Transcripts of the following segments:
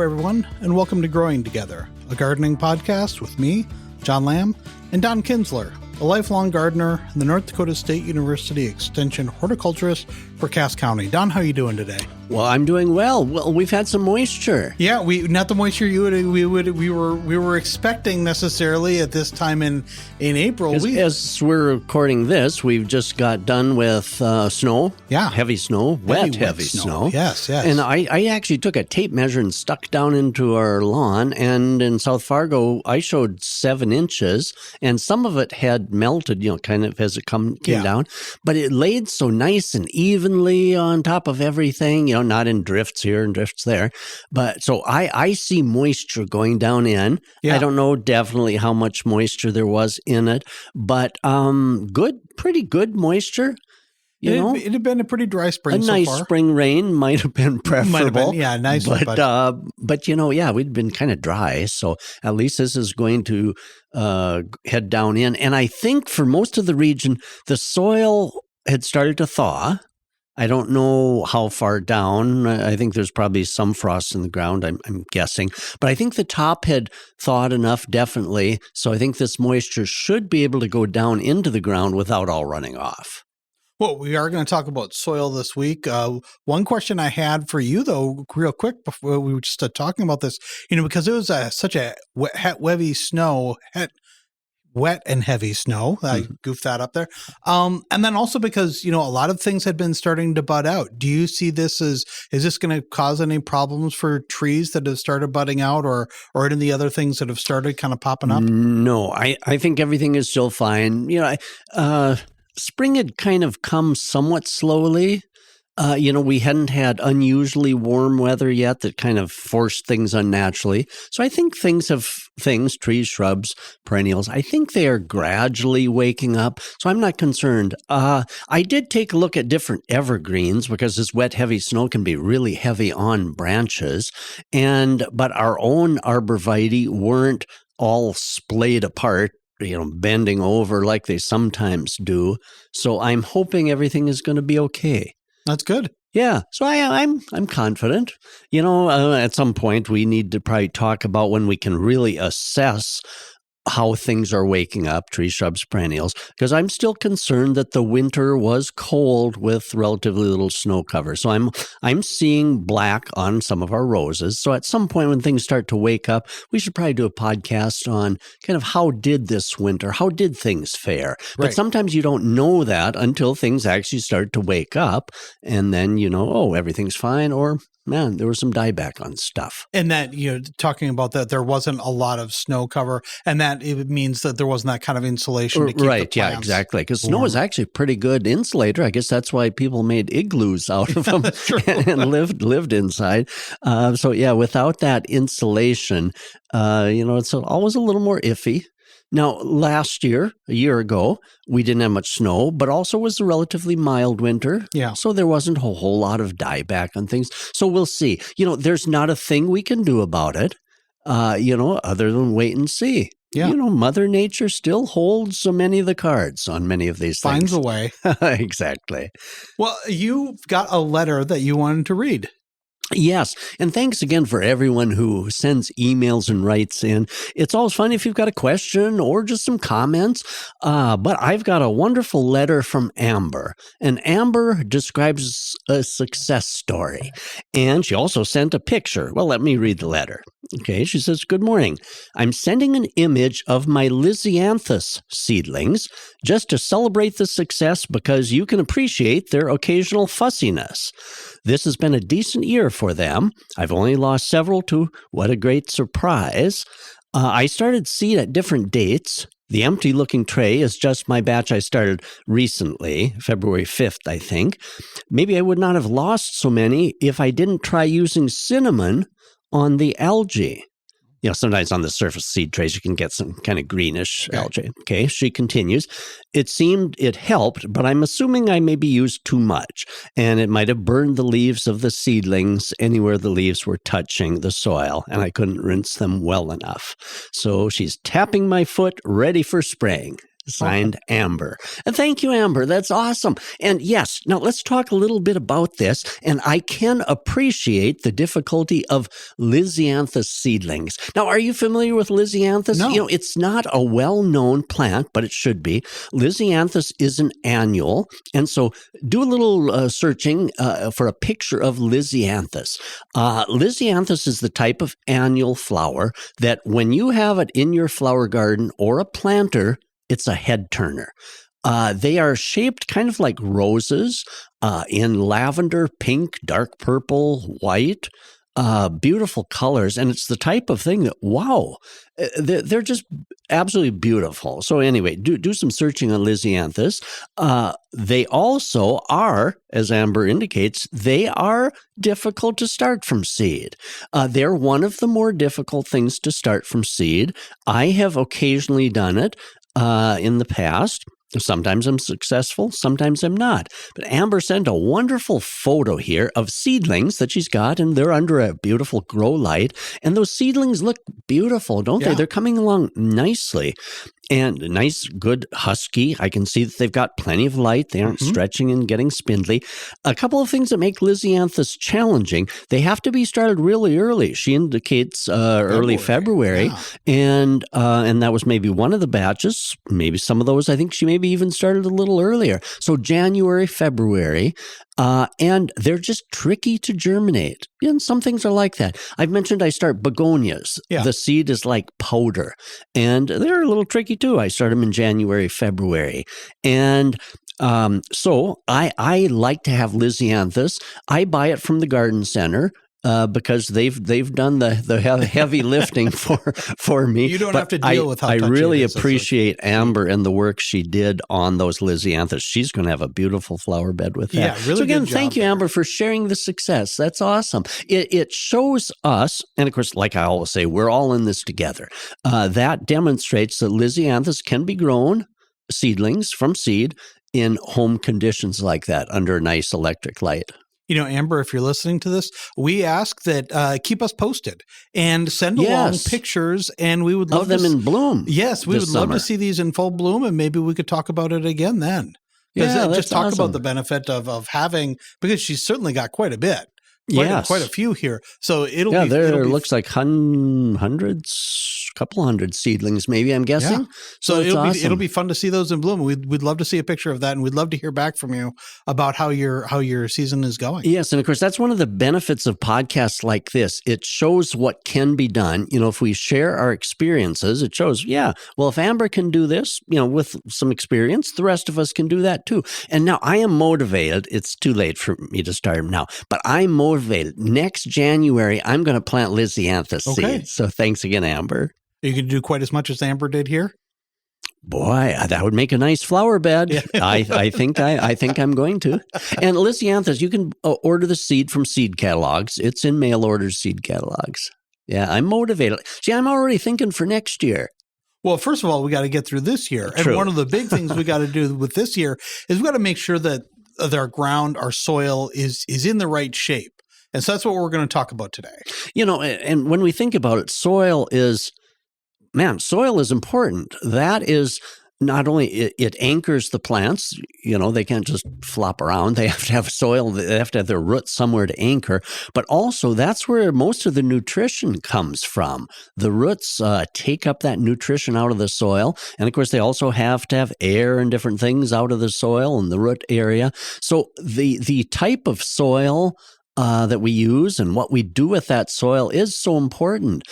everyone, and welcome to Growing Together, a gardening podcast with me, John Lamb, and Don Kinsler, a lifelong gardener and the North Dakota State University Extension horticulturist for Cass County. Don, how are you doing today? Well, I'm doing well. Well, we've had some moisture. Yeah, not the moisture we were expecting necessarily at this time in April. As we're recording this, we've just got done with snow. Yeah, heavy snow, wet snow. Yes. And I actually took a tape measure and stuck down into our lawn. And in South Fargo, I showed 7 inches, and some of it had melted, kind of as it came down. But it laid so nice and evenly on top of everything, not in drifts here and drifts there. But so I see moisture going down in. Yeah. I don't know definitely how much moisture there was in it, but pretty good moisture. It had been a pretty dry spring so far. A nice spring rain might have been preferable. Nice. But we'd been kind of dry, so at least this is going to head down in. And I think for most of the region, the soil had started to thaw. I don't know how far down. I think there's probably some frost in the ground, I'm guessing. But I think the top had thawed enough, definitely. So I think this moisture should be able to go down into the ground without all running off. Well, we are going to talk about soil this week. One question I had for you, though, real quick, before we were just talking about this, because it was such a wet and heavy snow. I goofed that up there. And then also because, a lot of things had been starting to bud out. Do you see this is this going to cause any problems for trees that have started budding out or any of the other things that have started kind of popping up? No, I think everything is still fine. Spring had kind of come somewhat slowly. We hadn't had unusually warm weather yet that kind of forced things unnaturally. So I think trees, shrubs, perennials, I think they are gradually waking up. So I'm not concerned. I did take a look at different evergreens because this wet, heavy snow can be really heavy on branches. But our own arborvitae weren't all splayed apart, bending over like they sometimes do. So I'm hoping everything is going to be okay. That's good. Yeah. So I'm confident. At some point we need to probably talk about when we can really assess how things are waking up, trees, shrubs, perennials, because I'm still concerned that the winter was cold with relatively little snow cover. So I'm seeing black on some of our roses. So at some point when things start to wake up, we should probably do a podcast on kind of how did this winter, how did things fare? Right. But sometimes you don't know that until things actually start to wake up, and then everything's fine, or man, there was some dieback on stuff. And that, talking about that, there wasn't a lot of snow cover, and that it means that there wasn't that kind of insulation to keep the plants yeah, exactly. Because snow is actually a pretty good insulator. I guess that's why people made igloos out of them and lived inside. Without that insulation, it's always a little more iffy. Now, last year, a year ago, we didn't have much snow, but also was a relatively mild winter. Yeah. So there wasn't a whole lot of dieback on things. So we'll see. There's not a thing we can do about it, other than wait and see. Yeah. Mother Nature still holds so many of the cards on many of these things. Finds a way. Exactly. Well, you've got a letter that you wanted to read. Yes. And thanks again for everyone who sends emails and writes in. It's always fun if you've got a question or just some comments. But I've got a wonderful letter from Amber. And Amber describes a success story. And she also sent a picture. Well, let me read the letter. Okay, she says, "Good morning. I'm sending an image of my Lysianthus seedlings just to celebrate the success because you can appreciate their occasional fussiness. This has been a decent year for them. I've only lost several to what a great surprise. I started seed at different dates. The empty-looking tray is just my batch I started recently, February 5th, I think. Maybe I would not have lost so many if I didn't try using cinnamon on the algae. Sometimes on the surface seed trays, you can get some kind of greenish algae. Okay, she continues. It seemed it helped, but I'm assuming I maybe used too much, and it might have burned the leaves of the seedlings anywhere the leaves were touching the soil, and I couldn't rinse them well enough. So she's tapping my foot, ready for spraying. Signed, Amber. And thank you, Amber. That's awesome. And yes, now let's talk a little bit about this. And I can appreciate the difficulty of Lysianthus seedlings. Now, are you familiar with Lysianthus? No. It's not a well-known plant, but it should be. Lysianthus is an annual. And so do a little searching for a picture of Lysianthus. Lysianthus is the type of annual flower that when you have it in your flower garden or a planter, it's a head turner. They are shaped kind of like roses in lavender, pink, dark purple, white. Beautiful colors. And it's the type of thing that, wow, they're just absolutely beautiful. So anyway, do some searching on Lysianthus. They also are, as Amber indicates, they are difficult to start from seed. They're one of the more difficult things to start from seed. I have occasionally done it in the past. Sometimes I'm successful, sometimes I'm not. But Amber sent a wonderful photo here of seedlings that she's got, and they're under a beautiful grow light. And those seedlings look beautiful, don't they? They're coming along nicely. And nice, good husky. I can see that they've got plenty of light. They aren't stretching and getting spindly. A couple of things that make Lysianthus challenging. They have to be started really early. She indicates early February. And that was maybe one of the batches. Maybe some of those, I think she maybe even started a little earlier. So January, February. And they're just tricky to germinate. And some things are like that. I've mentioned I start begonias. Yeah. The seed is like powder. And they're a little tricky too. I start them in January, February. And so I like to have Lysianthus. I buy it from the garden center. Because they've done the heavy lifting for me. You don't have to deal with how I touchy really it is. appreciate Amber and the work she did on those Lysianthus. She's going to have a beautiful flower bed with that. Yeah, really. So again, good job thank you, there. Amber, for sharing the success. That's awesome. It shows us, and of course, like I always say, we're all in this together. That demonstrates that Lysianthus can be grown, seedlings from seed, in home conditions like that under a nice electric light. You know, Amber, if you're listening to this, we ask that keep us posted and send along pictures, and we would love them in bloom. Yes, we would love to see these in full bloom, and maybe we could talk about it again then. Just talk awesome. about the benefit of having, because she's certainly got quite a bit. Quite a few here. So it'll be. There looks like hundreds, couple hundred seedlings, maybe, I'm guessing. Yeah. So it'll be awesome. fun to see those in bloom. We'd love to see a picture of that, and we'd love to hear back from you about how your season is going. Yes, and of course that's one of the benefits of podcasts like this. It shows what can be done. You know, if we share our experiences, it shows, well, if Amber can do this, with some experience, the rest of us can do that too. And now I am motivated. It's too late for me to start now, but I'm motivated. Next January, I'm going to plant Lysianthus seeds. So thanks again, Amber. Are you going to do quite as much as Amber did here? Boy, that would make a nice flower bed. Yeah. I think I'm going to. And Lysianthus, you can order the seed from seed catalogs. It's in mail order seed catalogs. Yeah, I'm motivated. See, I'm already thinking for next year. Well, first of all, we got to get through this year. True. And one of the big things we got to do with this year is we got to make sure that our ground, our soil is in the right shape. And so that's what we're going to talk about today. And when we think about it, soil is important. That is not only it anchors the plants, they can't just flop around. They have to have soil. They have to have their roots somewhere to anchor. But also that's where most of the nutrition comes from. The roots take up that nutrition out of the soil. And of course, they also have to have air and different things out of the soil and the root area. So the type of soil that we use and what we do with that soil is so important.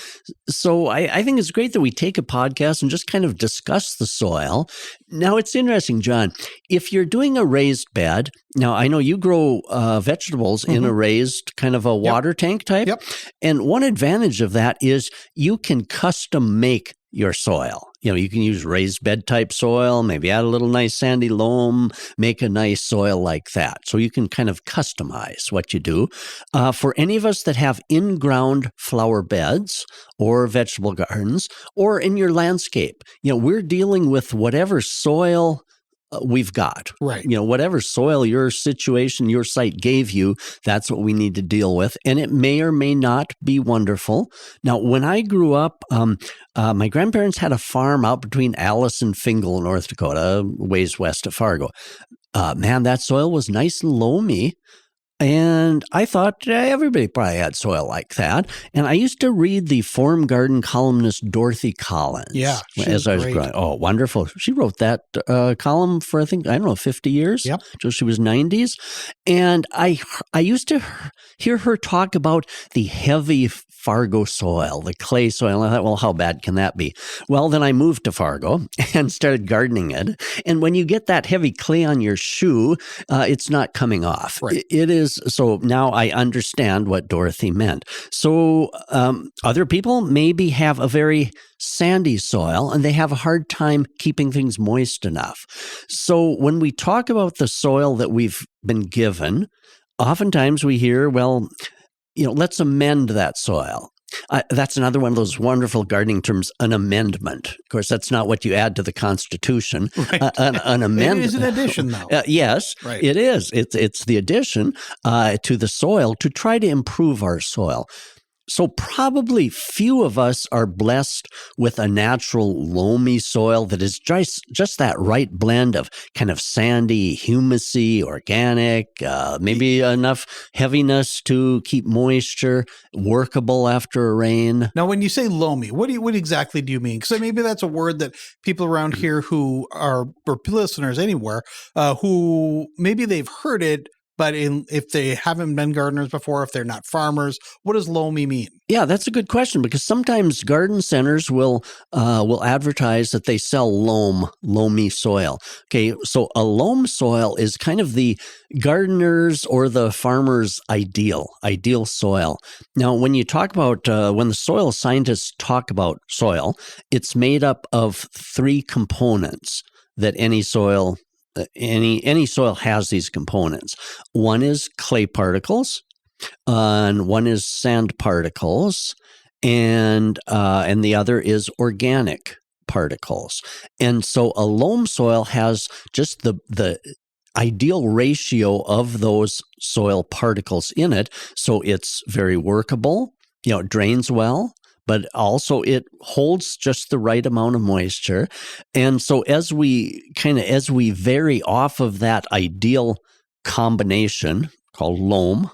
So I think it's great that we take a podcast and just kind of discuss the soil. Now, it's interesting, John, if you're doing a raised bed, now I know you grow vegetables in a raised kind of a water tank type. Yep. And one advantage of that is you can custom make your soil. You can use raised bed type soil, maybe add a little nice sandy loam, make a nice soil like that. So you can kind of customize what you do. For any of us that have in-ground flower beds or vegetable gardens or in your landscape, we're dealing with whatever soil we've got. Right. Whatever soil your situation, your site gave you, that's what we need to deal with. And it may or may not be wonderful. Now, when I grew up, my grandparents had a farm out between Alice and Fingal, North Dakota, ways west of Fargo. Man, that soil was nice and loamy. And I thought everybody probably had soil like that. And I used to read the Form Garden columnist Dorothy Collins. Yeah, as I was growing. Oh, wonderful. She wrote that column for, I don't know, 50 years. Yep. So she was 90s. And I used to hear her talk about the heavy Fargo soil, the clay soil. I thought, well, how bad can that be? Well, then I moved to Fargo and started gardening it. And when you get that heavy clay on your shoe, it's not coming off. Right. It is. So now I understand what Dorothy meant. So other people maybe have a very sandy soil and they have a hard time keeping things moist enough. So when we talk about the soil that we've been given, oftentimes we hear, well, let's amend that soil. That's another one of those wonderful gardening terms, an amendment. Of course, that's not what you add to the Constitution. Right. An amendment. It is an addition, though. Yes, right. It is. It's the addition to the soil to try to improve our soil. So probably few of us are blessed with a natural loamy soil that is just that right blend of kind of sandy, humusy, organic, maybe enough heaviness to keep moisture, workable after a rain. Now, when you say loamy, what exactly do you mean? Because maybe that's a word that people around here who are, or listeners anywhere, who maybe they've heard it, but if they haven't been gardeners before, if they're not farmers, what does loamy mean? Yeah, that's a good question because sometimes garden centers will advertise that they sell loamy soil. Okay, so a loam soil is kind of the gardener's or the farmer's ideal soil. Now, when you talk about when the soil scientists talk about soil, it's made up of three components that any soil has these components. One is clay particles, and one is sand particles, and the other is organic particles. And so a loam soil has just the ideal ratio of those soil particles in it. So it's very workable, it drains well, but also it holds just the right amount of moisture. And so as we vary off of that ideal combination called loam,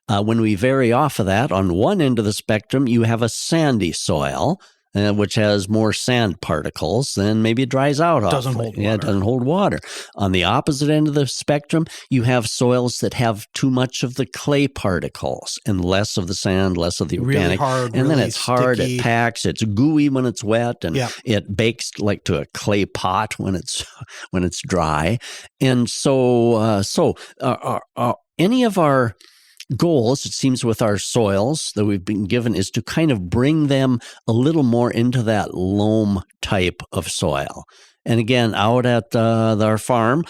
when we vary off of that, on one end of the spectrum, you have a sandy soil, which has more sand particles, then maybe it dries out. Doesn't hold water. Yeah, it doesn't hold water. On the opposite end of the spectrum, you have soils that have too much of the clay particles and less of the sand, less of the organic. Really hard, and really then it's hard, sticky. it packs, it's gooey when it's wet, and Yeah. it bakes like to a clay pot when it's dry. And so any of our goals, it seems, with our soils that we've been given is to kind of bring them a little more into that loam type of soil. And again, out at our farm,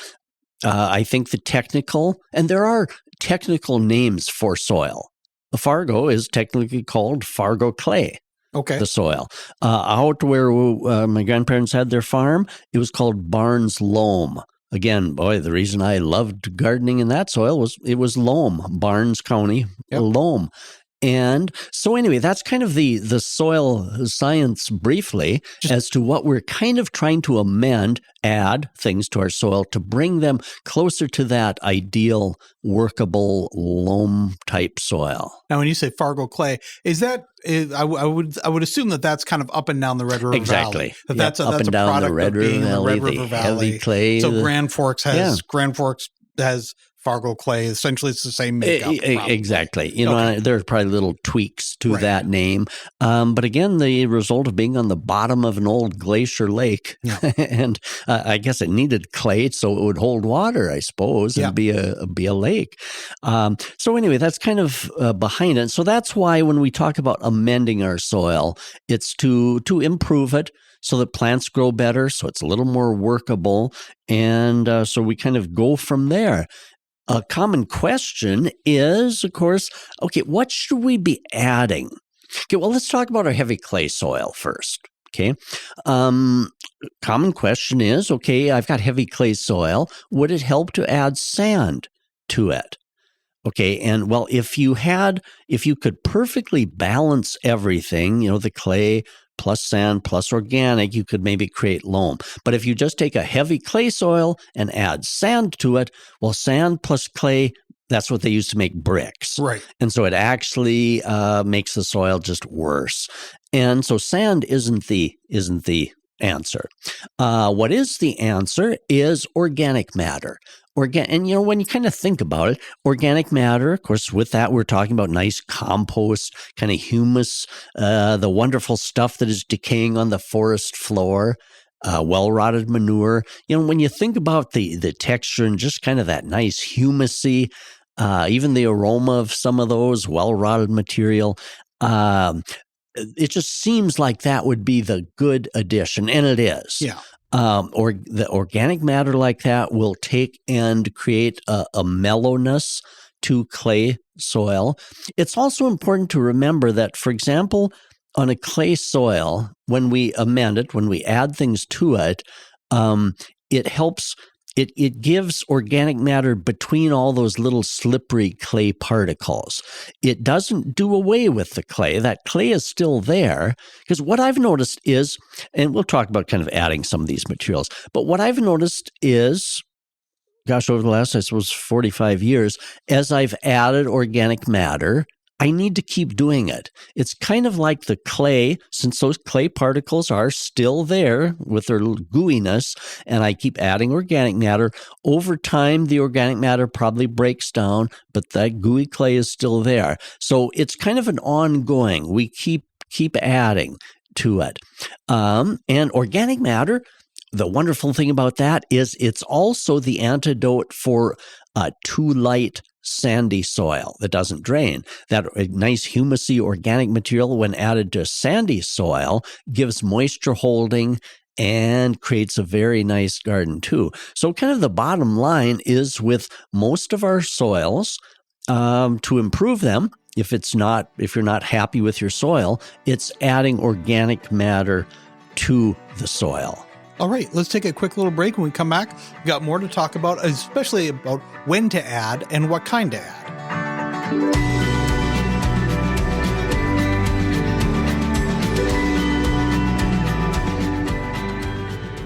I think and there are technical names for soil. Fargo is technically called Fargo clay. Okay. The soil. Out where my grandparents had their farm, it was called Barnes loam. Again, boy, the reason I loved gardening in that soil was it was loam, Barnes County, loam. And so anyway, that's kind of the soil science briefly as to what we're kind of trying to add things to our soil to bring them closer to that ideal, workable loam type soil. Now, when you say Fargo clay, I would assume that that's kind of up and down the Red River exactly. Valley. That's up and a down product the Red of being River Valley, in the Red River Valley. Heavy clay. So Grand Forks has Fargo clay. Essentially, it's the same makeup. Exactly. There's probably little tweaks to that name. But again, the result of being on the bottom of an old glacier lake, and I guess it needed clay so it would hold water, I suppose, and be a lake. So anyway, that's kind of behind it. So that's why when we talk about amending our soil, it's to improve it, so that plants grow better, so it's a little more workable, and so we kind of go from there. A common question is, of course, okay, what should we be adding? Okay, well, let's talk about our heavy clay soil first. Okay. Common question is, okay, I've got heavy clay soil. Would it help to add sand to it? Okay, and well, if you could perfectly balance everything, the clay plus sand plus organic, you could maybe create loam. But if you just take a heavy clay soil and add sand to it, well, sand plus clay, that's what they use to make bricks. Right. And so it actually makes the soil just worse. And so sand isn't the answer. What is the answer is organic matter. And when you kind of think about it, organic matter, of course, with that, we're talking about nice compost, kind of humus, the wonderful stuff that is decaying on the forest floor, well-rotted manure. When you think about the texture and just kind of that nice humusy, even the aroma of some of those well-rotted material, it just seems like that would be the good addition, and it is. Yeah. Or the organic matter like that will take and create a mellowness to clay soil. It's also important to remember that, for example, on a clay soil, when we amend it, when we add things to it, it helps. It gives organic matter between all those little slippery clay particles. It doesn't do away with the clay. That clay is still there. Because what I've noticed is, and we'll talk about kind of adding some of these materials, but what I've noticed is, over the last, I suppose, 45 years, as I've added organic matter, I need to keep doing it. It's kind of like the clay, since those clay particles are still there with their gooiness, and I keep adding organic matter. Over time, the organic matter probably breaks down, but that gooey clay is still there. So it's kind of an ongoing. We keep adding to it. And organic matter, the wonderful thing about that is it's also the antidote for too light sandy soil that doesn't drain. That nice humusy organic material, when added to sandy soil, gives moisture holding and creates a very nice garden too. So kind of the bottom line is, with most of our soils, to improve them, if you're not happy with your soil, it's adding organic matter to the soil. All right, let's take a quick little break. When we come back, we've got more to talk about, especially about when to add and what kind to add.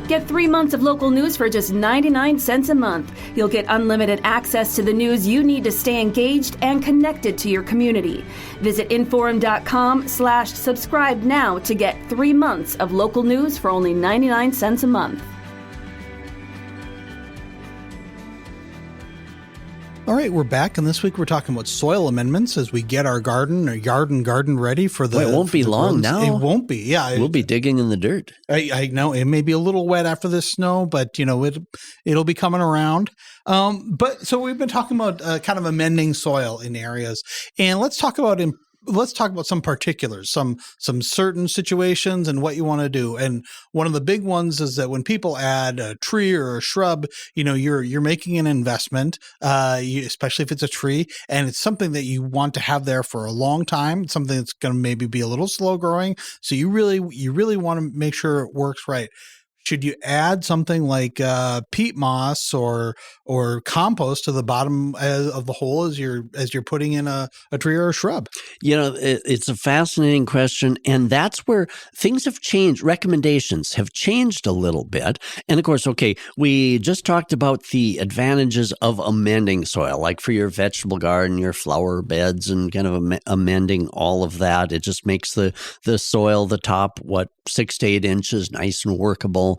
Get 3 months of local news for just 99 cents a month. You'll get unlimited access to the news you need to stay engaged and connected to your community. Visit inforum.com/subscribe now to get 3 months of local news for only 99 cents a month. All right, we're back, and this week we're talking about soil amendments as we get our garden ready for the. Well, it won't be long now. It won't be. Yeah, we'll be digging in the dirt. I know it may be a little wet after this snow, but it'll be coming around. But so we've been talking about kind of amending soil in areas, and let's talk about some particulars, some certain situations and what you want to do. And one of the big ones is that when people add a tree or a shrub, you're making an investment, especially if it's a tree, and it's something that you want to have there for a long time, something that's going to maybe be a little slow growing. So you really want to make sure it works right. Should you add something like peat moss or compost to the bottom of the hole as you're putting in a tree or a shrub? It's a fascinating question, and that's where things have changed. Recommendations have changed a little bit. And of course, okay, we just talked about the advantages of amending soil, like for your vegetable garden, your flower beds, and kind of amending all of that. It just makes the soil, the top, 6 to 8 inches, nice and workable.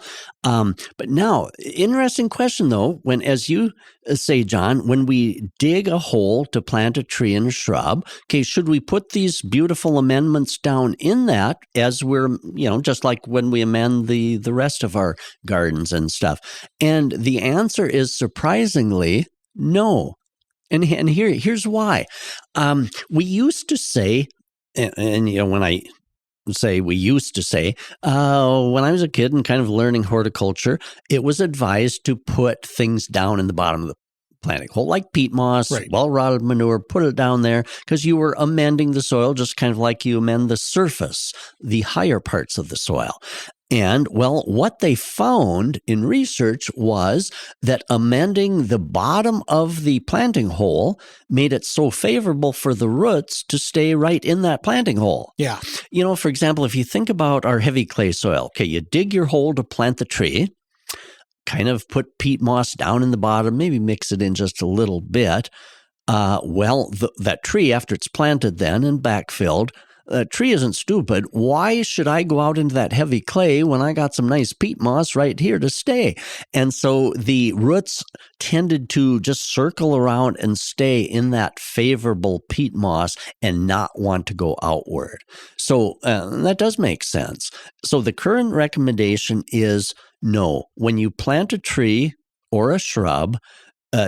But now, interesting question though, as you say, John, when we dig a hole to plant a tree and a shrub, okay, should we put these beautiful amendments down in that as we're, just like when we amend the rest of our gardens and stuff? And the answer is surprisingly no. And here's why. We used to say, and when I say we used to say, when I was a kid and kind of learning horticulture, it was advised to put things down in the bottom of the planting hole, like peat moss, Right. well-rotted manure, put it down there because you were amending the soil just kind of like you amend the surface, the higher parts of the soil. And, well, what they found in research was that amending the bottom of the planting hole made it so favorable for the roots to stay right in that planting hole. Yeah. You know, for example, if you think about our heavy clay soil, okay, you dig your hole to plant the tree, kind of put peat moss down in the bottom, maybe mix it in just a little bit. That tree, after it's planted then and backfilled, that tree isn't stupid. Why should I go out into that heavy clay when I got some nice peat moss right here to stay? And so the roots tended to just circle around and stay in that favorable peat moss and not want to go outward. So that does make sense. So the current recommendation is no. When you plant a tree or a shrub,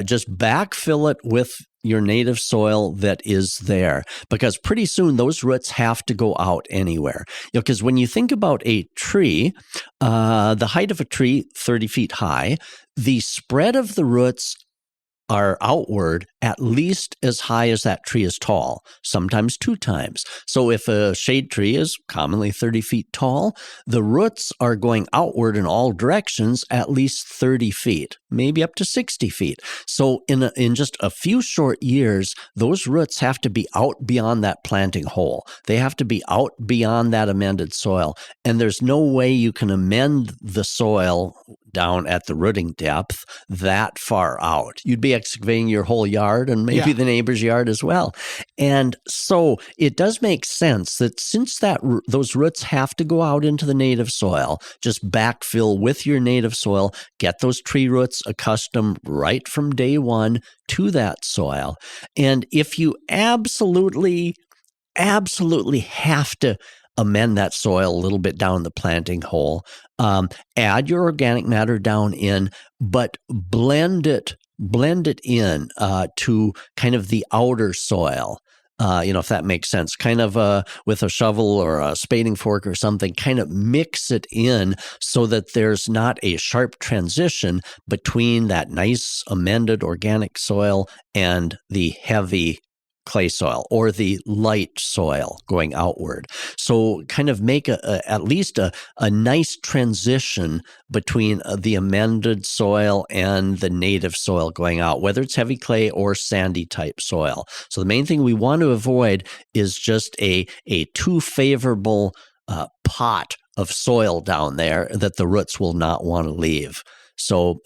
just backfill it with your native soil that is there, because pretty soon those roots have to go out anywhere. Because when you think about a tree, the height of a tree, 30 feet high, the spread of the roots are outward at least as high as that tree is tall, sometimes 2 times. So if a shade tree is commonly 30 feet tall, the roots are going outward in all directions at least 30 feet, maybe up to 60 feet. So in just a few short years, those roots have to be out beyond that planting hole. They have to be out beyond that amended soil. And there's no way you can amend the soil down at the rooting depth that far out. You'd be excavating your whole yard and maybe the neighbor's yard as well. And so it does make sense that since those roots have to go out into the native soil, just backfill with your native soil, get those tree roots accustomed right from day one to that soil. And if you absolutely have to amend that soil a little bit down the planting hole, add your organic matter down in, but blend it in to kind of the outer soil. If that makes sense, kind of with a shovel or a spading fork or something, kind of mix it in so that there's not a sharp transition between that nice amended organic soil and the heavy clay soil or the light soil going outward. So kind of make at least a nice transition between the amended soil and the native soil going out, whether it's heavy clay or sandy type soil. So the main thing we want to avoid is just a too favorable pot of soil down there that the roots will not want to leave. So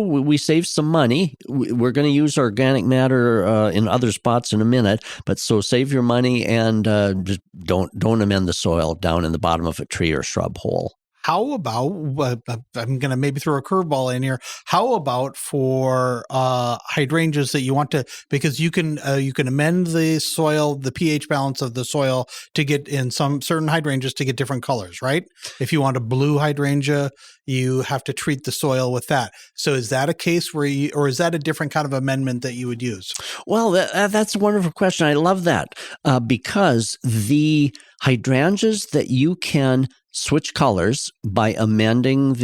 we save some money. We're going to use organic matter in other spots in a minute, but so save your money and just don't amend the soil down in the bottom of a tree or shrub hole. How about, I'm going to maybe throw a curveball in here. How about for hydrangeas that you want to, because you can amend the soil, the pH balance of the soil to get in some certain hydrangeas to get different colors, right? If you want a blue hydrangea, you have to treat the soil with that. So is that a case where or is that a different kind of amendment that you would use? Well, that's a wonderful question. I love that because the hydrangeas that you can switch colors by amending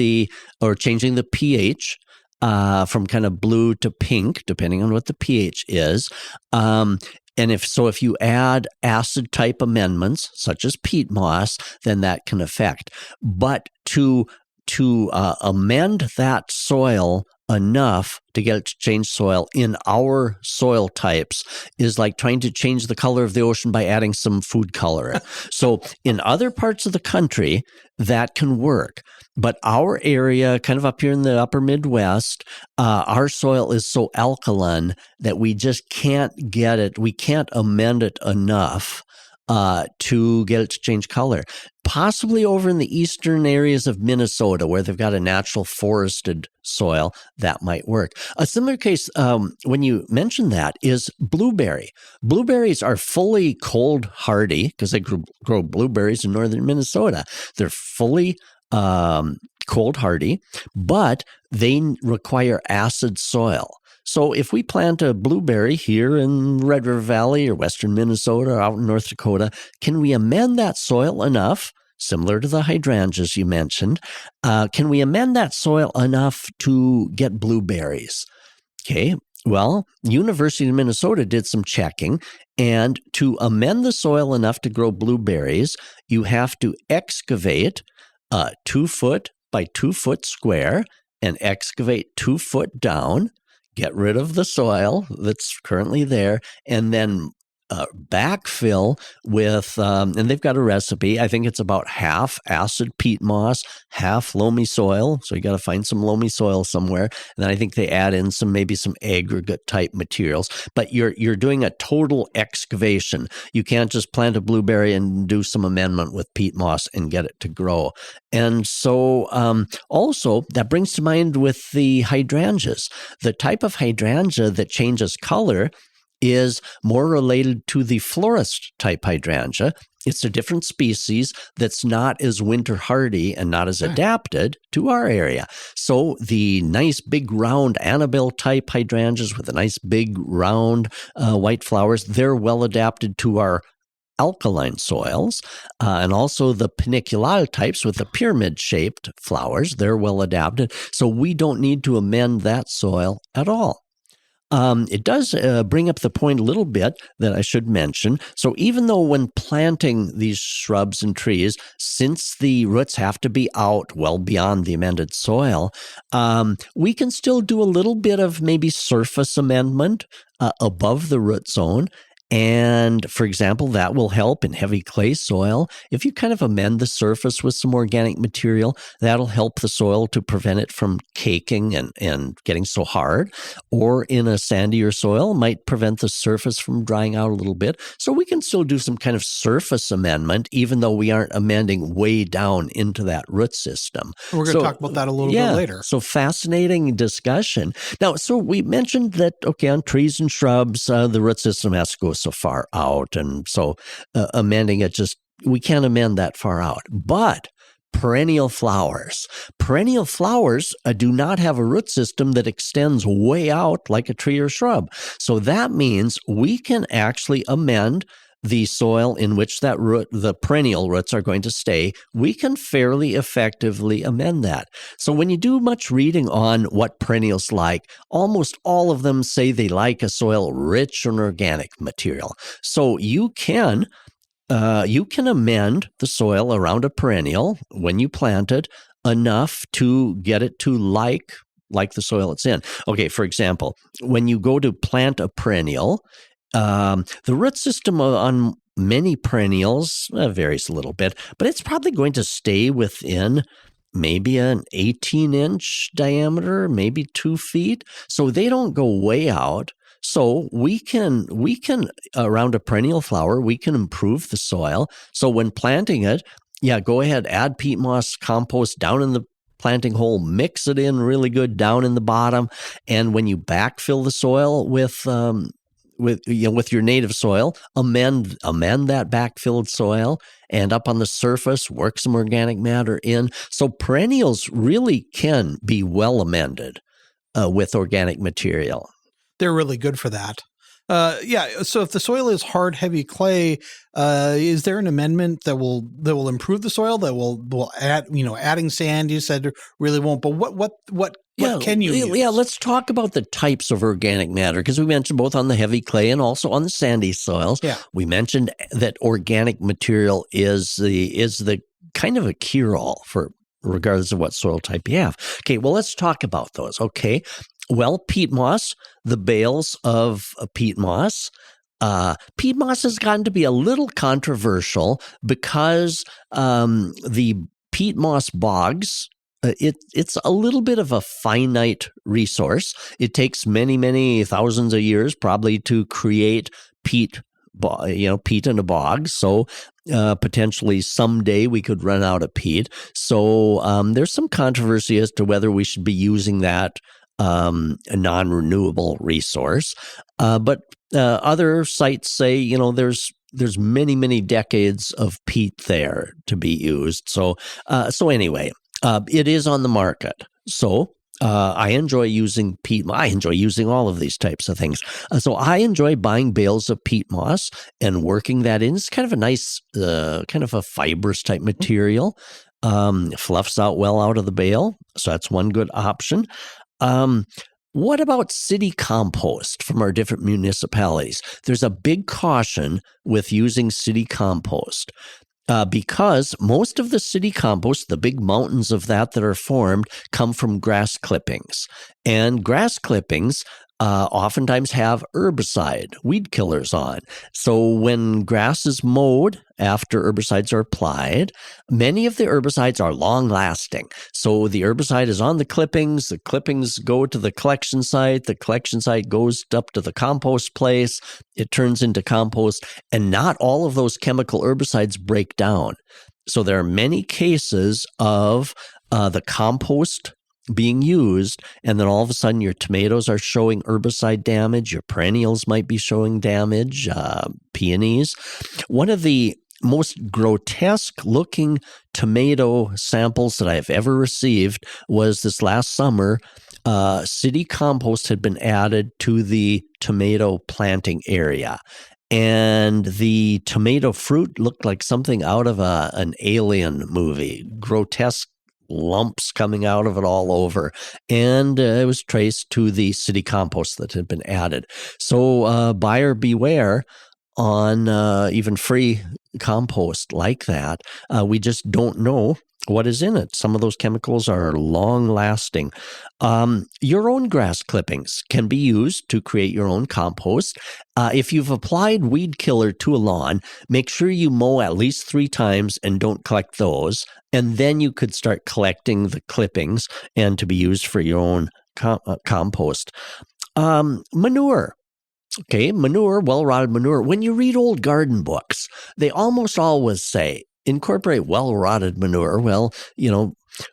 or changing the pH from kind of blue to pink, depending on what the pH is. And if you add acid type amendments, such as peat moss, then that can affect. But to amend that soil enough to get it to change soil in our soil types is like trying to change the color of the ocean by adding some food coloring. So in other parts of the country, that can work. But our area, kind of up here in the upper Midwest, our soil is so alkaline that we just can't get it. We can't amend it enough to get it to change color. Possibly over in the eastern areas of Minnesota where they've got a natural forested soil, that might work. A similar case, when you mentioned that, is blueberry. Blueberries are fully cold hardy because they grow blueberries in northern Minnesota. They're fully cold hardy, but they require acid soil. So if we plant a blueberry here in Red River Valley or western Minnesota or out in North Dakota, can we amend that soil enough, similar to the hydrangeas you mentioned, can we amend that soil enough to get blueberries? Okay, Well, University of Minnesota did some checking, and to amend the soil enough to grow blueberries, you have to excavate a 2-foot by 2-foot square and excavate 2 foot down, get rid of the soil that's currently there, and then backfill with, and they've got a recipe. I think it's about half acid peat moss, half loamy soil. So you got to find some loamy soil somewhere. And then I think they add in maybe some aggregate type materials. But you're doing a total excavation. You can't just plant a blueberry and do some amendment with peat moss and get it to grow. And so also that brings to mind with the hydrangeas, the type of hydrangea that changes color is more related to the florist type hydrangea. It's a different species that's not as winter hardy and not as adapted to our area. So the nice big round Annabelle type hydrangeas with the nice big round white flowers, they're well adapted to our alkaline soils, and also the paniculata types with the pyramid-shaped flowers, they're well adapted. So we don't need to amend that soil at all. It does bring up the point a little bit that I should mention. So even though when planting these shrubs and trees, since the roots have to be out well beyond the amended soil, we can still do a little bit of maybe surface amendment above the root zone. And for example, that will help in heavy clay soil. If you kind of amend the surface with some organic material, that'll help the soil to prevent it from caking and getting so hard. Or in a sandier soil, might prevent the surface from drying out a little bit. So we can still do some kind of surface amendment, even though we aren't amending way down into that root system. We're going to talk about that a little bit later. So fascinating discussion. Now, so we mentioned that, okay, on trees and shrubs, the root system has to go so far out. And so amending it we can't amend that far out. But perennial flowers do not have a root system that extends way out like a tree or shrub. So that means we can actually amend the soil in which the perennial roots are going to stay. We can fairly effectively amend that. So when you do much reading on what perennials like, almost all of them say they like a soil rich in organic material. So you can amend the soil around a perennial when you plant it enough to get it to like the soil it's in. Okay, for example, when you go to plant a perennial, the root system on many perennials varies a little bit, but it's probably going to stay within maybe an 18-inch diameter, maybe 2 feet. So they don't go way out. So we can around a perennial flower, we can improve the soil. So when planting it, go ahead, add peat moss compost down in the planting hole, mix it in really good down in the bottom, and when you backfill the soil with your native soil, amend that backfilled soil, and up on the surface, work some organic matter in. So perennials really can be well amended with organic material. They're really good for that. So if the soil is hard, heavy clay, is there an amendment that will improve the soil, that will add, adding sand, you said really won't, but what can you use? Yeah, let's talk about the types of organic matter, because we mentioned both on the heavy clay and also on the sandy soils. Yeah. We mentioned that organic material is the kind of a cure-all for regardless of what soil type you have. Okay, well, let's talk about those. Okay. Well, peat moss, the bales of peat moss. Peat moss has gotten to be a little controversial because the peat moss bogs, it's a little bit of a finite resource. It takes many, many thousands of years probably to create peat in a bog. So potentially someday we could run out of peat. So there's some controversy as to whether we should be using that a non-renewable resource. But other sites say, there's many, many decades of peat there to be used. So anyway, it is on the market. So I enjoy using peat. I enjoy using all of these types of things. So I enjoy buying bales of peat moss and working that in. It's kind of a nice, kind of a fibrous type material. Fluffs out well out of the bale. So that's one good option. What about city compost from our different municipalities? There's a big caution with using city compost. Because most of the city compost, the big mountains of that are formed, come from grass clippings. And grass clippings oftentimes have herbicide, weed killers on. So when grass is mowed after herbicides are applied, many of the herbicides are long lasting. So the herbicide is on the clippings go to the collection site goes up to the compost place, it turns into compost, and not all of those chemical herbicides break down. So there are many cases of the compost being used, and then all of a sudden your tomatoes are showing herbicide damage, your perennials might be showing damage, peonies. One of the most grotesque looking tomato samples that I've ever received was this last summer. City compost had been added to the tomato planting area, and the tomato fruit looked like something out of an alien movie. Grotesque lumps coming out of it all over, and it was traced to the city compost that had been added. So buyer beware on even free compost like that. We just don't know what is in it. Some of those chemicals are long lasting. Your own grass clippings can be used to create your own compost. If you've applied weed killer to a lawn, make sure you mow at least 3 times and don't collect those. And then you could start collecting the clippings and to be used for your own compost. Manure. Okay, manure, well-rotted manure. When you read old garden books, they almost always say, incorporate well-rotted manure. Well,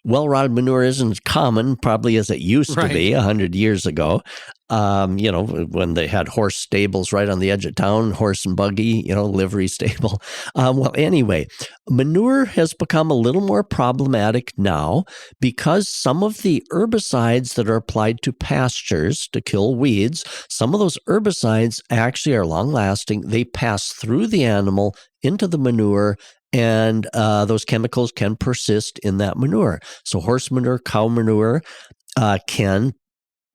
well-rotted manure isn't common probably as it used to be 100 years ago. When they had horse stables right on the edge of town, horse and buggy, livery stable. Well, anyway, manure has become a little more problematic now because some of the herbicides that are applied to pastures to kill weeds, some of those herbicides actually are long-lasting. They pass through the animal into the manure, and those chemicals can persist in that manure. So horse manure, cow manure can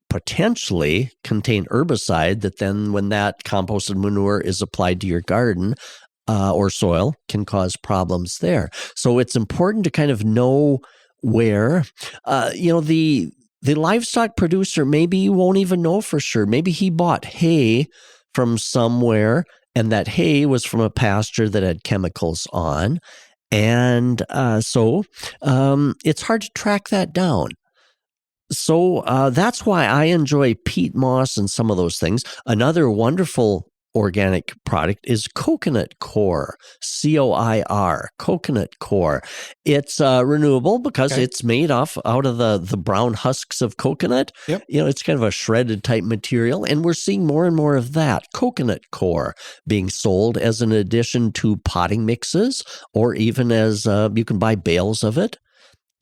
potentially contain herbicide that then when that composted manure is applied to your garden or soil can cause problems there. So it's important to kind of know where, the livestock producer, maybe you won't even know for sure. Maybe he bought hay from somewhere, and that hay was from a pasture that had chemicals on. And so it's hard to track that down. So that's why I enjoy peat moss and some of those things. Another wonderful organic product is coconut coir, COIR, coconut coir. It's renewable because it's made out of the brown husks of coconut. Yep. It's kind of a shredded type material, and we're seeing more and more of that coconut coir being sold as an addition to potting mixes, or even as you can buy bales of it.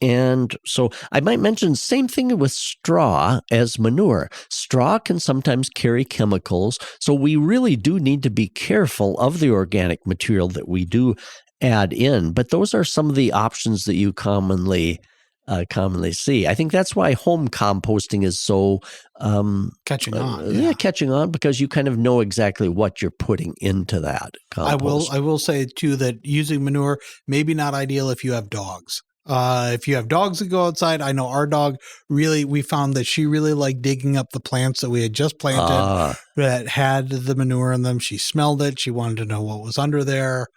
And so I might mention same thing with straw as manure. Straw can sometimes carry chemicals, so we really do need to be careful of the organic material that we do add in. But those are some of the options that you commonly see. I think that's why home composting is so catching on. Catching on, because you kind of know exactly what you're putting into that compost. I will say too that using manure maybe not ideal if you have dogs. If you have dogs that go outside, I know our dog we found that she really liked digging up the plants that we had just planted that had the manure in them. She smelled it. She wanted to know what was under there.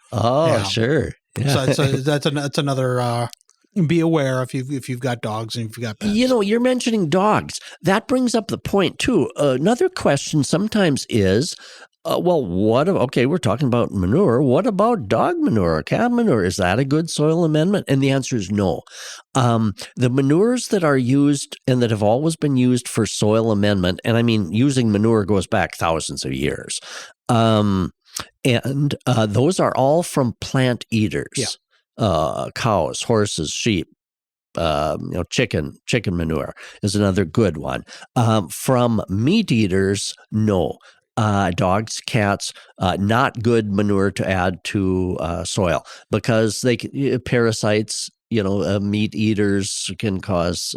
Sure. Yeah. So that's another. Be aware if you've got dogs and if you've got pets. You're mentioning dogs. That brings up the point too. Another question sometimes is, we're talking about manure. What about dog manure or cat manure? Is that a good soil amendment? And the answer is no. The manures that are used and that have always been used for soil amendment, and I mean, using manure goes back thousands of years. And those are all from plant eaters. Yeah. Cows, horses, sheep, chicken manure is another good one. From meat eaters, no. Dogs, cats, not good manure to add to soil because parasites. Meat eaters can cause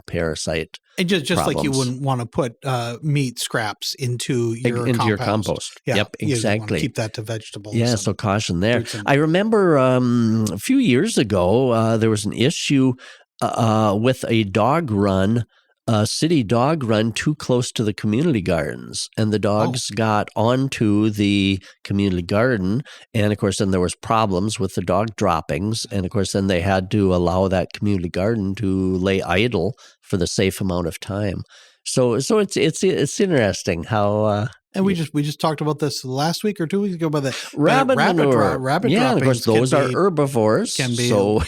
parasite And just problems. like you wouldn't want to put meat scraps into your compost. Yeah, Yep, exactly. Keep that to vegetables. Yeah, so caution there. I remember a few years ago, there was an issue with a dog run, a city dog run too close to the community gardens, and the dogs got onto the community garden, and of course then there was problems with the dog droppings, and of course then they had to allow that community garden to lay idle for the safe amount of time. So it's interesting how. And we just talked about this last week or 2 weeks ago about the rabbit manure. Rabbit yeah, and of course those are herbivores. Can be so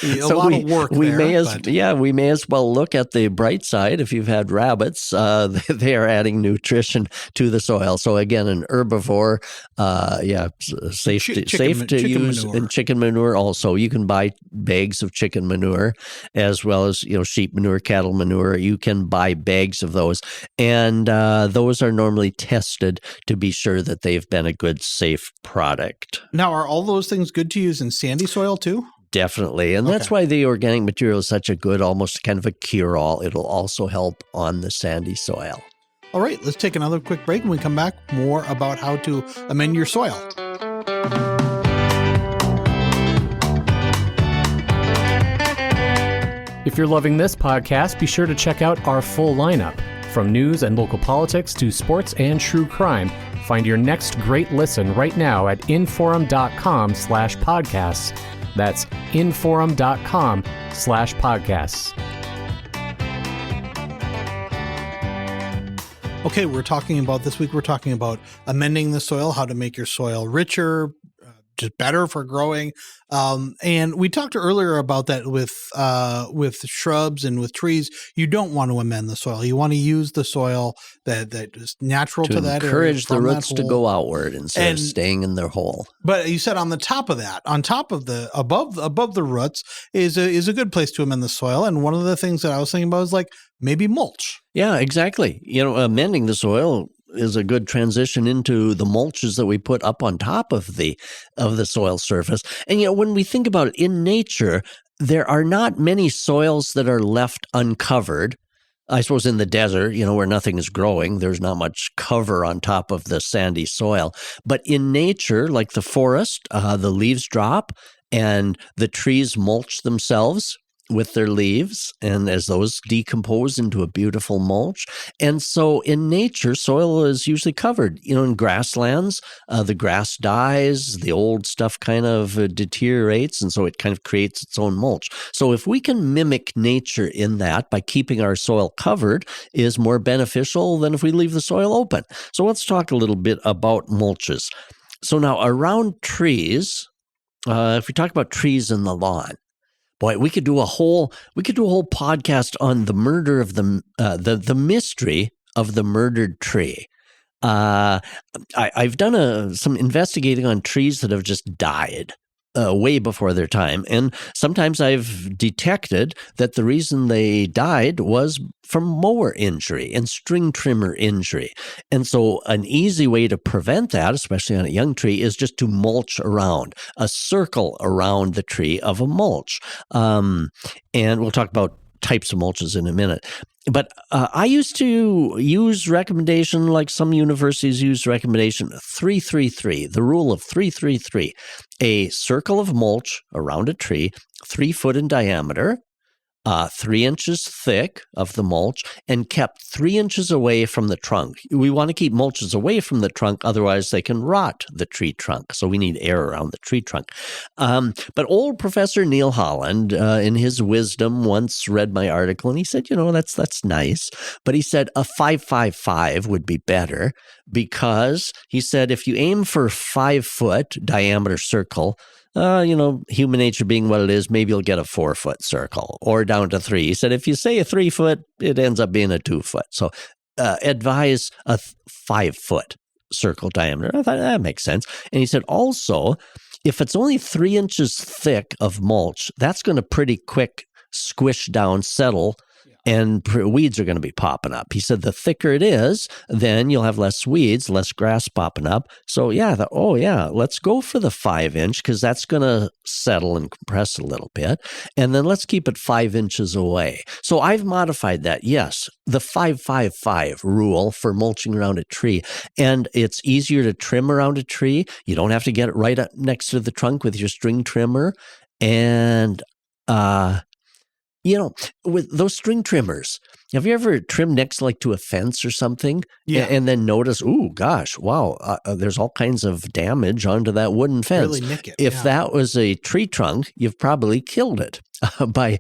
a lot of work. We may as well look at the bright side. If you've had rabbits, they are adding nutrition to the soil. So again, an herbivore, safe to use, manure. And chicken manure also. You can buy bags of chicken manure as well as sheep manure, cattle manure. You can buy bags of those, and those are normally tested to be sure that they've been a good, safe product. Now, are all those things good to use in sandy soil too? Definitely. And that's why the organic material is such a good, almost kind of a cure-all. It'll also help on the sandy soil. All right, let's take another quick break. When we come back, more about how to amend your soil. If you're loving this podcast, be sure to check out our full lineup. From news and local politics to sports and true crime, find your next great listen right now at inforum.com/podcasts. That's inforum.com/podcasts. Okay, we're talking about amending the soil, how to make your soil richer, just better for growing. And we talked earlier about that with shrubs and with trees. You don't want to amend the soil. You want to use the soil that is natural to that area. Encourage the roots to go outward instead of staying in their hole. But you said on top of that, above the roots is a good place to amend the soil. And one of the things that I was thinking about is like maybe mulch. Yeah, exactly. Amending the soil is a good transition into the mulches that we put up on top of the soil surface. And when we think about it in nature, there are not many soils that are left uncovered. I suppose in the desert, where nothing is growing, there's not much cover on top of the sandy soil. But in nature, like the forest, the leaves drop and the trees mulch themselves with their leaves, and as those decompose into a beautiful mulch. And so in nature, soil is usually covered. In grasslands, the grass dies, the old stuff kind of deteriorates, and so it kind of creates its own mulch. So if we can mimic nature in that by keeping our soil covered is more beneficial than if we leave the soil open. So let's talk a little bit about mulches. So now around trees, if we talk about trees in the lawn, boy, we could do a whole podcast on the murder of the mystery of the murdered tree. I've done some investigating on trees that have just died way before their time, and sometimes I've detected that the reason they died was from mower injury and string trimmer injury. And so an easy way to prevent that, especially on a young tree, is just to mulch around, a circle around the tree of a mulch. And we'll talk about types of mulches in a minute. But I used to use recommendation, like some universities use recommendation 3-3-3, the rule of 3-3-3, a circle of mulch around a tree, 3 foot in diameter, 3 inches thick of the mulch, and kept 3 inches away from the trunk. We want to keep mulches away from the trunk, otherwise they can rot the tree trunk. So we need air around the tree trunk. But old Professor Neil Holland, in his wisdom, once read my article, and he said, that's nice. But he said a 5-5-5 would be better, because he said if you aim for 5 foot diameter circle, human nature being what it is, maybe you'll get a 4 foot circle or down to 3. He said, if you say a 3 foot, it ends up being a 2 foot. So advise a 5 foot circle diameter. I thought that makes sense. And he said also, if it's only 3 inches thick of mulch, that's going to pretty quick squish down, settle and weeds are going to be popping up. He said the thicker it is, then you'll have less weeds, less grass popping up. So let's go for the 5-inch because that's going to settle and compress a little bit. And then let's keep it 5 inches away. So I've modified that. Yes, the 5-5-5 rule for mulching around a tree. And it's easier to trim around a tree. You don't have to get it right up next to the trunk with your string trimmer. And, with those string trimmers, have you ever trimmed next to a fence or something? Yeah. And then notice, there's all kinds of damage onto that wooden fence. Really nick it. If that was a tree trunk, you've probably killed it by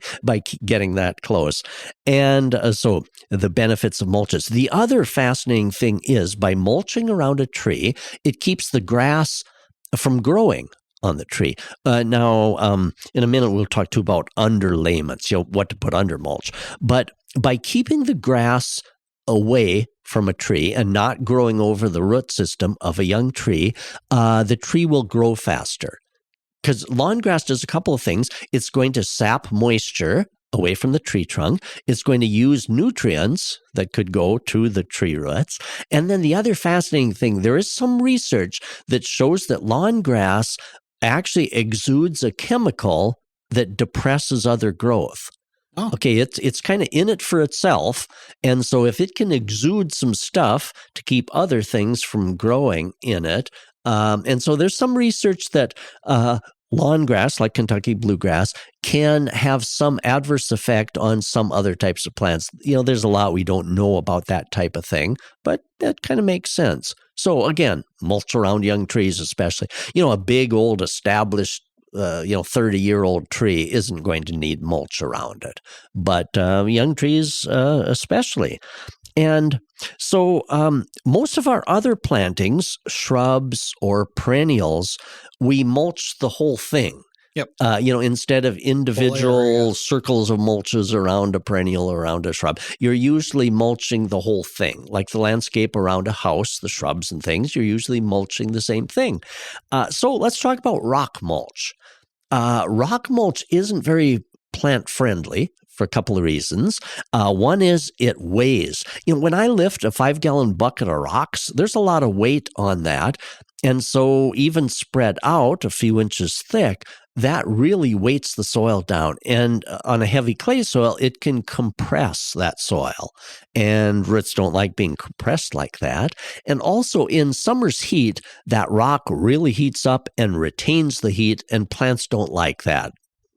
getting that close. And so the benefits of mulches. The other fascinating thing is by mulching around a tree, it keeps the grass from growing on the tree. Now, in a minute, we'll talk too about underlayments, what to put under mulch. But by keeping the grass away from a tree and not growing over the root system of a young tree, the tree will grow faster. Because lawn grass does a couple of things. It's going to sap moisture away from the tree trunk. It's going to use nutrients that could go to the tree roots. And then the other fascinating thing, there is some research that shows that lawn grass actually exudes a chemical that depresses other growth. Oh. Okay, it's kind of in it for itself. And so if it can exude some stuff to keep other things from growing in it, and so there's some research that lawn grass, like Kentucky bluegrass, can have some adverse effect on some other types of plants. There's a lot we don't know about that type of thing, but that kind of makes sense. So again, mulch around young trees especially. A big old established 30-year-old tree isn't going to need mulch around it, but young trees especially. And so most of our other plantings, shrubs or perennials, we mulch the whole thing. Yep. Instead of individual circles of mulches around a perennial or around a shrub, you're usually mulching the whole thing. Like the landscape around a house, the shrubs and things, you're usually mulching the same thing. So let's talk about rock mulch. Rock mulch isn't very plant friendly for a couple of reasons. One is it weighs. When I lift a 5-gallon bucket of rocks, there's a lot of weight on that. And so even spread out a few inches thick, that really weights the soil down. And on a heavy clay soil, it can compress that soil. And roots don't like being compressed like that. And also in summer's heat, that rock really heats up and retains the heat, and plants don't like that.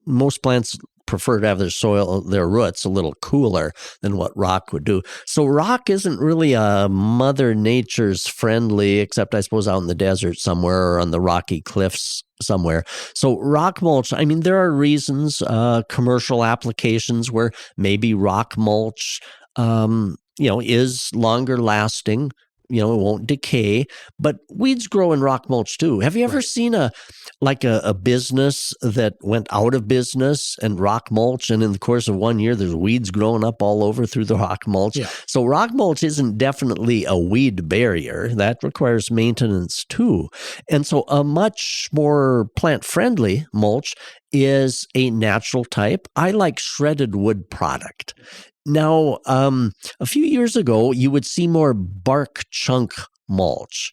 Most plants prefer to have their roots a little cooler than what rock would do. So rock isn't really a Mother Nature's friendly, except I suppose out in the desert somewhere or on the rocky cliffs somewhere. So rock mulch, there are reasons, commercial applications where maybe rock mulch, is longer lasting. It won't decay, but weeds grow in rock mulch too. Have you ever seen a business that went out of business and rock mulch, and in the course of 1 year, there's weeds growing up all over through the rock mulch? Yeah. So rock mulch isn't definitely a weed barrier. That requires maintenance too. And so a much more plant-friendly mulch is a natural type. I like shredded wood product. Now, a few years ago, you would see more bark chunk mulch,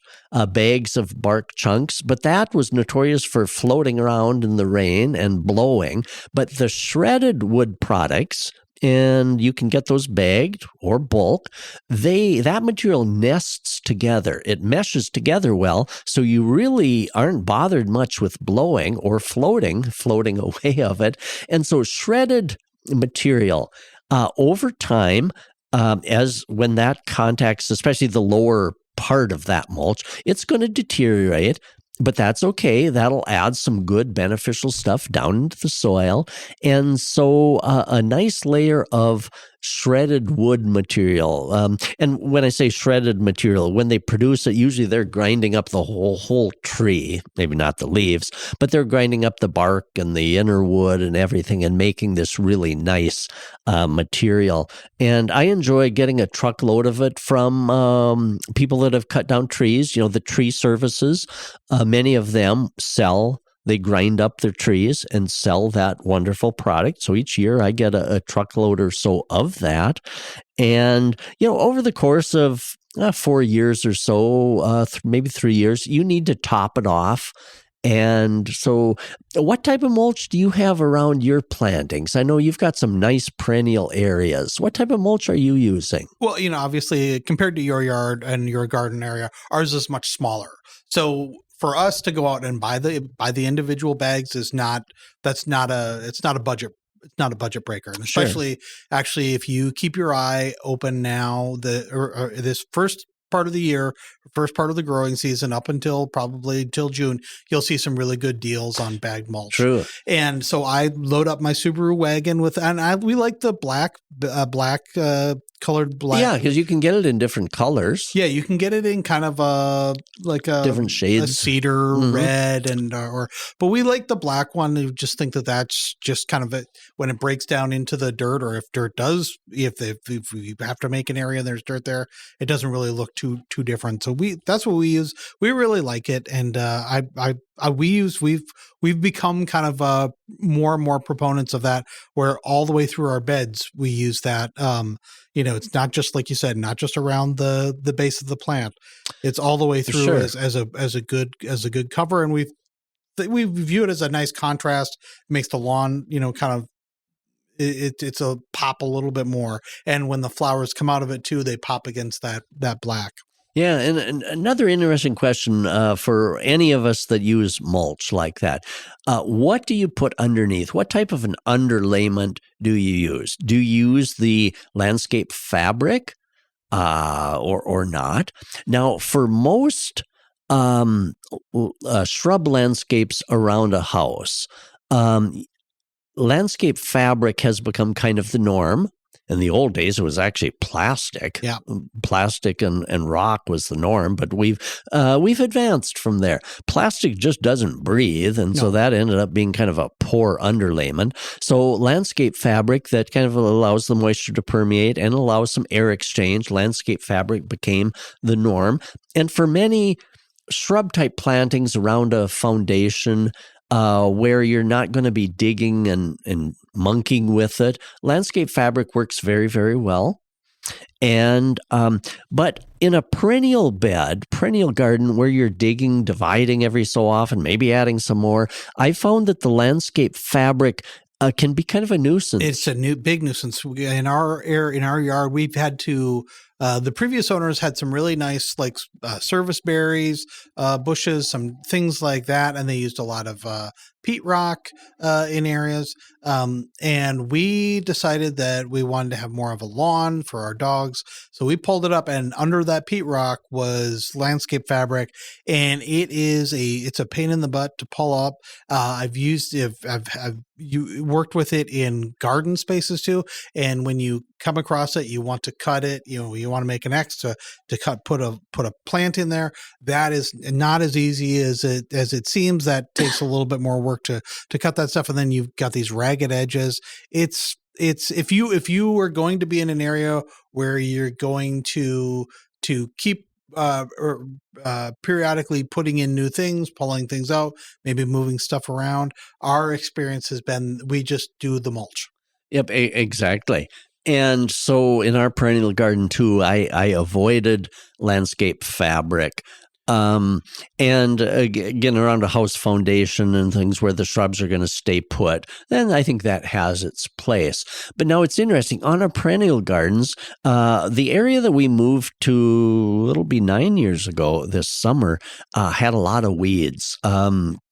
bags of bark chunks, but that was notorious for floating around in the rain and blowing. But the shredded wood products, and you can get those bagged or bulk, that material nests together. It meshes together well, so you really aren't bothered much with blowing or floating away of it. And so shredded material, over time, when that contacts, especially the lower part of that mulch, it's going to deteriorate, but that's okay. That'll add some good beneficial stuff down into the soil. And so a nice layer of shredded wood material. And when I say shredded material, when they produce it, usually they're grinding up the whole tree, maybe not the leaves, but they're grinding up the bark and the inner wood and everything and making this really nice material. And I enjoy getting a truckload of it from people that have cut down trees. The tree services, many of them sell They grind up their trees and sell that wonderful product. So each year I get a truckload or so of that. And, over the course of 4 years or so, maybe 3 years, you need to top it off. And so what type of mulch do you have around your plantings? I know you've got some nice perennial areas. What type of mulch are you using? Well, obviously compared to your yard and your garden area, ours is much smaller. So for us to go out and buy the individual bags it's not a budget. It's not a budget breaker, and especially actually if you keep your eye open now, this first part of the year, first part of the growing season, up until probably till June, you'll see some really good deals on bagged mulch. True. And so I load up my Subaru wagon we like the black colored black. Yeah, because you can get it in different colors. Yeah, you can get it in kind of a different shades, a cedar red, but we like the black one. We just think that's just kind of when it breaks down into the dirt, or if we have to make an area and there's dirt there, it doesn't really look too different. So that's what we use. We really like it, and we've become kind of more and more proponents of that, where all the way through our beds we use that. It's not just, like you said, not just around the base of the plant. It's all the way through as a good cover, and we view it as a nice contrast. It makes the lawn, kind of it's a pop a little bit more, and when the flowers come out of it too, they pop against that black. Yeah, and another interesting question for any of us that use mulch like that. What do you put underneath? What type of an underlayment do you use? Do you use the landscape fabric or not? Now, for most shrub landscapes around a house, landscape fabric has become kind of the norm. In the old days, it was actually plastic. Yeah. Plastic and rock was the norm, but we've advanced from there. Plastic just doesn't breathe, and so that ended up being kind of a poor underlayment. So landscape fabric that kind of allows the moisture to permeate and allows some air exchange, landscape fabric became the norm. And for many shrub-type plantings around a foundation, where you're not going to be digging and monkeying with it, landscape fabric works very, very well. And but in a perennial garden where you're digging, dividing every so often, maybe adding some more, I found that the landscape fabric can be kind of a nuisance. It's a big nuisance. In our yard, we've had to. The previous owners had some really nice, service berries, bushes, some things like that, and they used a lot of peat rock in areas. And we decided that we wanted to have more of a lawn for our dogs, so we pulled it up, and under that peat rock was landscape fabric, and it's a pain in the butt to pull up. I've worked with it in garden spaces too, and when you come across it, you want to cut it. You want to make an X to put a plant in there. That is not as easy as it seems. That takes a little bit more work to cut that stuff, and then you've got these ragged edges. It's if you are going to be in an area where you're going to keep periodically putting in new things, pulling things out, maybe moving stuff around, our experience has been we just do the mulch. Yep, exactly. And so in our perennial garden too, I avoided landscape fabric. And again, around a house foundation and things where the shrubs are going to stay put, then I think that has its place. But now it's interesting. On our perennial gardens, the area that we moved to, it'll be 9 years ago this summer, had a lot of weeds.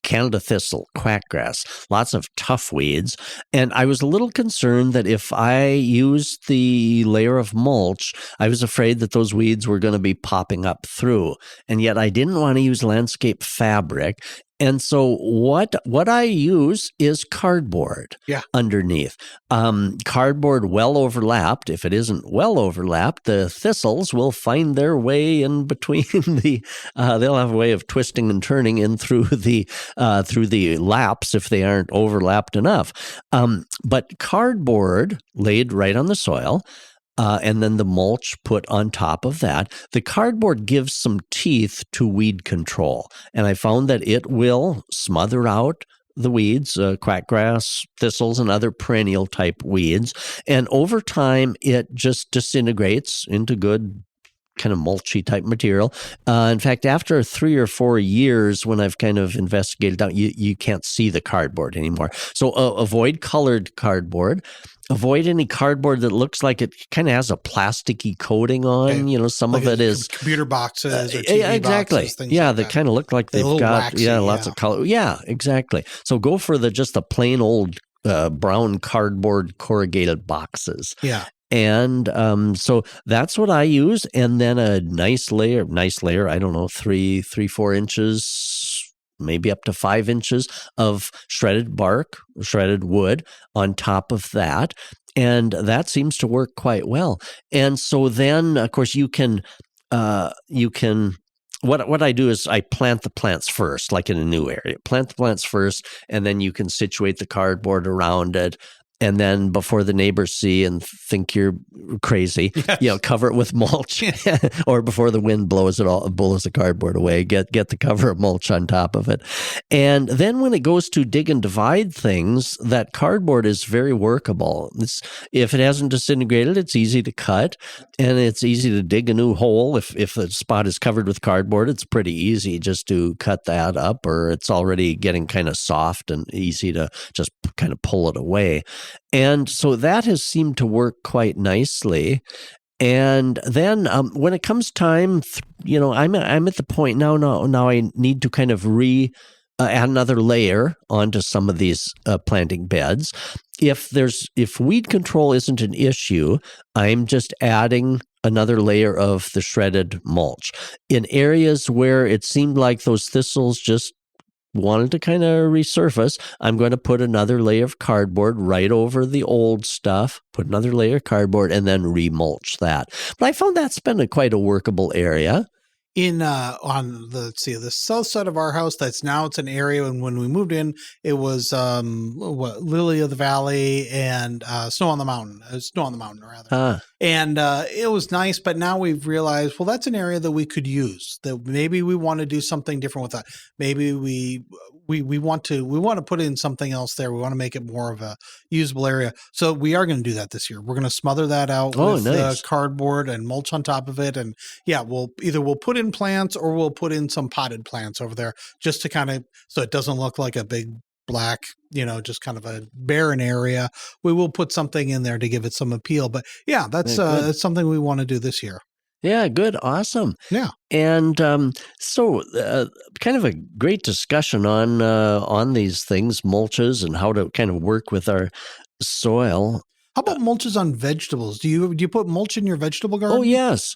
Canada thistle, quackgrass, lots of tough weeds. And I was a little concerned that if I used the layer of mulch, I was afraid that those weeds were going to be popping up through. And yet I didn't want to use landscape fabric. And so what I use is cardboard underneath. Cardboard well overlapped. If it isn't well overlapped, the thistles will find their way in between they'll have a way of twisting and turning in through the laps if they aren't overlapped enough. But cardboard laid right on the soil, and then the mulch put on top of that. The cardboard gives some teeth to weed control, and I found that it will smother out the weeds, quackgrass, thistles, and other perennial type weeds. And over time, it just disintegrates into good kind of mulchy type material. In fact, after 3 or 4 years, when I've kind of investigated out, you can't see the cardboard anymore. So avoid colored cardboard. Avoid any cardboard that looks like it kind of has a plasticky coating on. Okay. You know, some Like of it is computer boxes or TV exactly. boxes, things yeah, like they that. kind of look like They're a they've little got waxy, lots of color. Yeah, exactly. So go for just the plain old brown cardboard corrugated boxes. Yeah. And so that's what I use. And then a nice layer, I don't know, 4 inches, maybe up to 5 inches of shredded bark, shredded wood on top of that. And that seems to work quite well. And so then, of course, you can what I do is I plant the plants first, like in a new area. Plant the plants first, and then you can situate the cardboard around it. And then before the neighbors see and think you're crazy, Yes. cover it with mulch, or before the wind blows the cardboard away, get the cover of mulch on top of it. And then when it goes to dig and divide things, that cardboard is very workable. If it hasn't disintegrated, it's easy to cut, and it's easy to dig a new hole. If the spot is covered with cardboard, it's pretty easy just to cut that up, or it's already getting kind of soft and easy to just kind of pull it away. And so that has seemed to work quite nicely. And then when it comes time, I'm at the point now I need to kind of add another layer onto some of these planting beds. If weed control isn't an issue, I'm just adding another layer of the shredded mulch. In areas where it seemed like those thistles just wanted to kind of resurface, I'm going to put another layer of cardboard right over the old stuff, put another layer of cardboard, and then remulch that. But I found that's been quite a workable area. On the south side of our house, it's an area, and when we moved in, it was Lily of the Valley and Snow on the Mountain rather. And it was nice, but now we've realized, well, that's an area that we could use, that maybe we want to do something different with that. Maybe we want to put in something else there. We want to make it more of a usable area. So we are going to do that this year. We're going to smother that out with cardboard and mulch on top of it. And we'll put in plants, or we'll put in some potted plants over there, just to kind of, so it doesn't look like a big black, just kind of a barren area. We will put something in there to give it some appeal. But that's something we want to do this year. Yeah, good. Awesome. Yeah. And so kind of a great discussion on these things, mulches, and how to kind of work with our soil. How about mulches on vegetables? Do you put mulch in your vegetable garden? Oh, yes.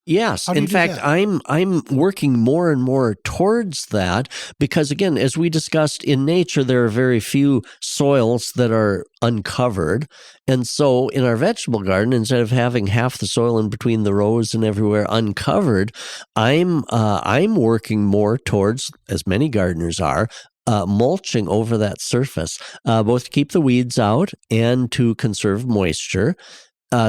Yes. How do you In do fact, that? I'm working more and more towards that because, again, as we discussed, in nature, there are very few soils that are uncovered. And so in our vegetable garden, instead of having half the soil in between the rows and everywhere uncovered, I'm working more towards, as many gardeners are, mulching over that surface, both to keep the weeds out and to conserve moisture.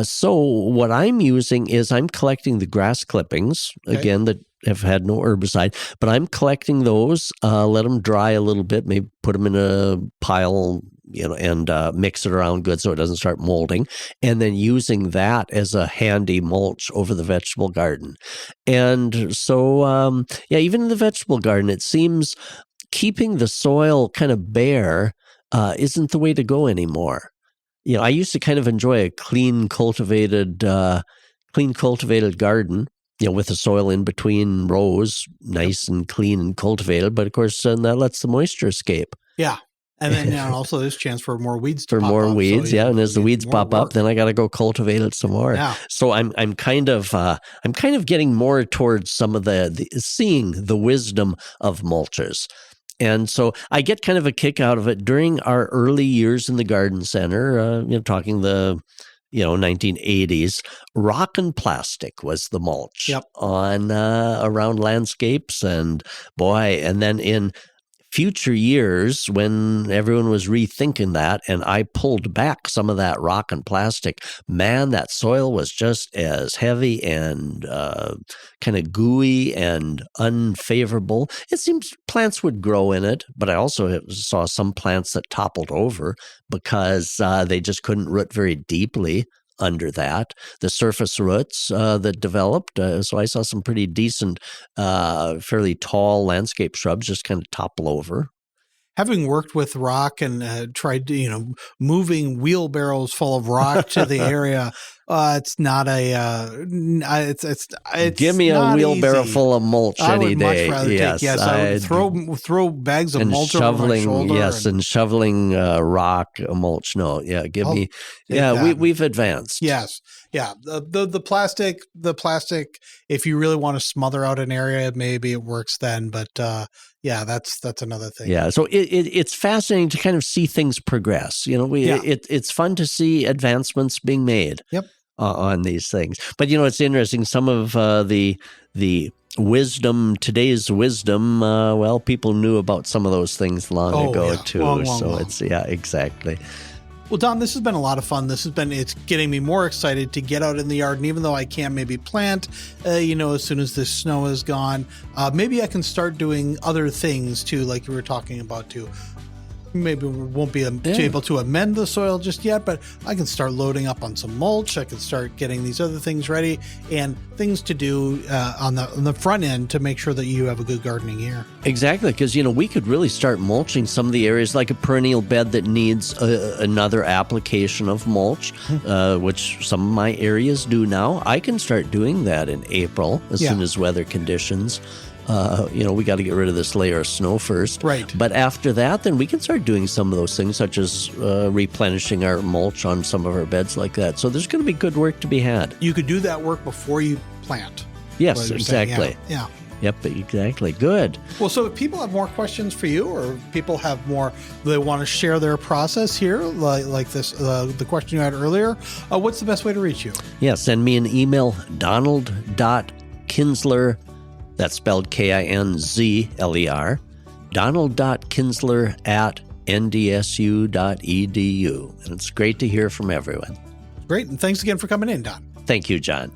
So what I'm using is I'm collecting the grass clippings, again, that have had no herbicide, but I'm collecting those, let them dry a little bit, maybe put them in a pile, and mix it around good so it doesn't start molding, and then using that as a handy mulch over the vegetable garden. And so, even in the vegetable garden, it seems keeping the soil kind of bare isn't the way to go anymore. I used to kind of enjoy a clean cultivated garden, with the soil in between rows, nice and clean and cultivated. But of course, that lets the moisture escape. Yeah. And then also there's chance for more weeds to for pop more up. weeds, So, and as the weeds pop up, then I got to go cultivate it some more. Yeah. So I'm kind of getting more towards some of the seeing the wisdom of mulches. And so I get kind of a kick out of it during our early years in the garden center, talking the 1980s. Rock and plastic was the mulch on around landscapes, and then in future years when everyone was rethinking that and I pulled back some of that rock and plastic, man, that soil was just as heavy and kind of gooey and unfavorable. It seems plants would grow in it, but I also saw some plants that toppled over because they just couldn't root very deeply under that. The surface roots that developed, so I saw some pretty decent, fairly tall landscape shrubs just kind of topple over. Having worked with rock and tried to, moving wheelbarrows full of rock to the area, it's not it's give me a wheelbarrow full of mulch any day. I would throw bags of mulch over my shoulder. Yes, and shoveling rock mulch. No, yeah, we've advanced. Yes, yeah. The plastic. If you really want to smother out an area, maybe it works then. But yeah, that's another thing. Yeah, so it's fascinating to kind of see things progress. It's fun to see advancements being made. Yep. On these things. But it's interesting, some of the wisdom, today's wisdom, people knew about some of those things long ago too. Long. It's exactly. Well, Don, this has been a lot of fun. It's getting me more excited to get out in the yard. And even though I can't maybe plant, as soon as this snow is gone, maybe I can start doing other things too, like you were talking about too. Maybe we won't be able to amend the soil just yet, but I can start loading up on some mulch. I can start getting these other things ready and things to do on the front end to make sure that you have a good gardening year. Exactly, because we could really start mulching some of the areas like a perennial bed that needs another application of mulch, which some of my areas do now. I can start doing that in April as soon as weather conditions. We got to get rid of this layer of snow first. Right. But after that, then we can start doing some of those things, such as replenishing our mulch on some of our beds like that. So there's going to be good work to be had. You could do that work before you plant. Yes, exactly. Yeah. Yep, exactly. Good. Well, so if people have more questions for you, or people have more, they want to share their process here, like this, the question you had earlier, what's the best way to reach you? Yeah, send me an email, donald.kinsler, that's spelled Kinzler, donald.kinsler@ndsu.edu. And it's great to hear from everyone. Great. And thanks again for coming in, Don. Thank you, John.